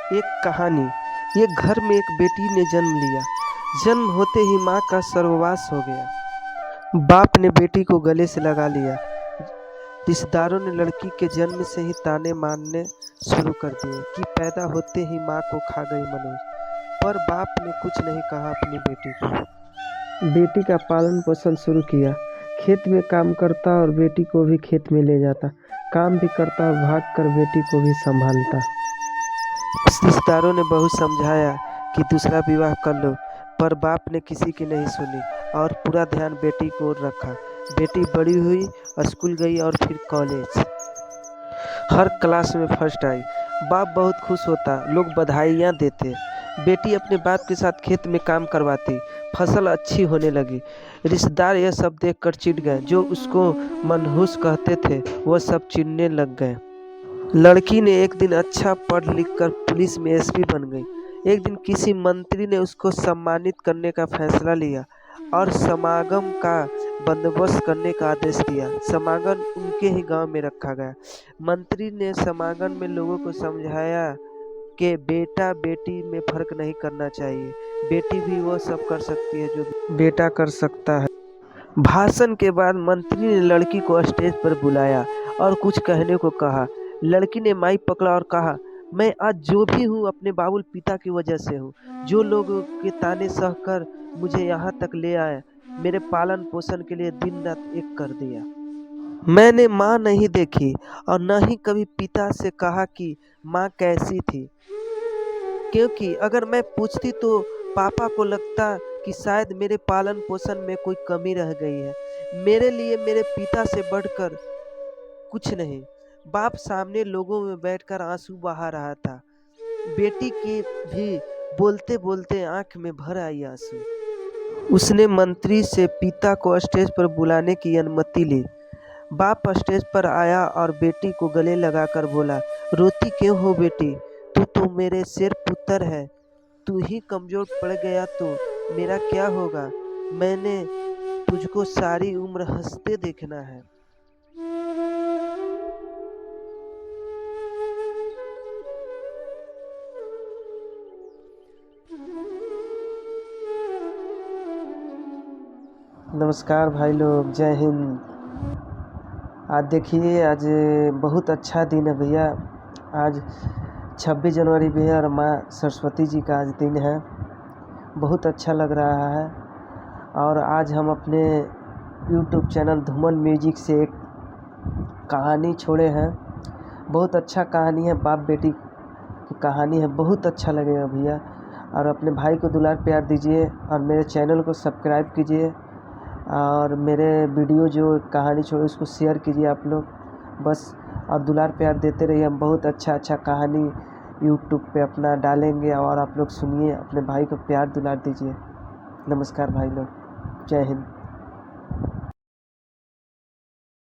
एक कहानी। एक घर में एक बेटी ने जन्म लिया। जन्म होते ही माँ का सर्वनाश हो गया। बाप ने बेटी को गले से लगा लिया। रिश्तेदारों ने लड़की के जन्म से ही ताने मारने शुरू कर दिए कि पैदा होते ही माँ को खा गई मनुष्य। पर बाप ने कुछ नहीं कहा अपनी बेटी को। बेटी का पालन पोषण शुरू किया। खेत में काम करता और बेटी को भी खेत में ले जाता। काम भी करता और भाग कर बेटी को भी संभालता। रिश्तेदारों ने बहुत समझाया कि दूसरा विवाह कर लो, पर बाप ने किसी की नहीं सुनी और पूरा ध्यान बेटी को ओर रखा। बेटी बड़ी हुई और स्कूल गई और फिर कॉलेज। हर क्लास में फर्स्ट आई। बाप बहुत खुश होता, लोग बधाइयाँ देते। बेटी अपने बाप के साथ खेत में काम करवाती, फसल अच्छी होने लगी। रिश्तेदार यह सब देखकर चिढ़ गए। जो उसको मनहूस कहते थे वह सब चिढ़ने लग गए। लड़की ने एक दिन अच्छा पढ़ लिख कर पुलिस में एसपी बन गई। एक दिन किसी मंत्री ने उसको सम्मानित करने का फैसला लिया और समागम का बंदोबस्त करने का आदेश दिया। समागम उनके ही गांव में रखा गया। मंत्री ने समागम में लोगों को समझाया कि बेटा बेटी में फर्क नहीं करना चाहिए। बेटी भी वो सब कर सकती है जो बेटा कर सकता है। भाषण के बाद मंत्री ने लड़की को स्टेज पर बुलाया और कुछ कहने को कहा। लड़की ने माइक पकड़ा और कहा, मैं आज जो भी हूँ अपने बाबुल पिता की वजह से हूँ, जो लोगों के ताने सहकर मुझे यहाँ तक ले आए, मेरे पालन पोषण के लिए दिन रात एक कर दिया। मैंने माँ नहीं देखी और न ही कभी पिता से कहा कि माँ कैसी थी, क्योंकि अगर मैं पूछती तो पापा को लगता कि शायद मेरे पालन पोषण में कोई कमी रह गई है। मेरे लिए मेरे पिता से बढ़कर कुछ नहीं। बाप सामने लोगों में बैठकर आंसू बहा रहा था। बेटी की भी बोलते बोलते आंख में भर आई आंसू। उसने मंत्री से पिता को स्टेज पर बुलाने की अनुमति ली। बाप स्टेज पर आया और बेटी को गले लगाकर बोला, रोती क्यों हो बेटी? तू तो मेरे सिर पुत्र है। तू ही कमजोर पड़ गया तो मेरा क्या होगा? मैंने तुझको सारी उम्र हंसते देखना है। नमस्कार भाई लोग, जय हिंद। आज देखिए, आज बहुत अच्छा दिन है भैया। आज 26 जनवरी भी है और माँ सरस्वती जी का आज दिन है। बहुत अच्छा लग रहा है। और आज हम अपने YouTube चैनल धूमन म्यूजिक से एक कहानी छोड़े हैं। बहुत अच्छा कहानी है, बाप बेटी की कहानी है। बहुत अच्छा लगेगा भैया। और अपने भाई को दुलार प्यार दीजिए और मेरे चैनल को सब्सक्राइब कीजिए और मेरे वीडियो जो कहानी छोड़े उसको शेयर कीजिए आप लोग बस। और दुलार प्यार देते रहिए। हम बहुत अच्छा कहानी यूट्यूब पे अपना डालेंगे और आप लोग सुनिए, अपने भाई को प्यार दुलार दीजिए। नमस्कार भाई लोग, जय हिंद।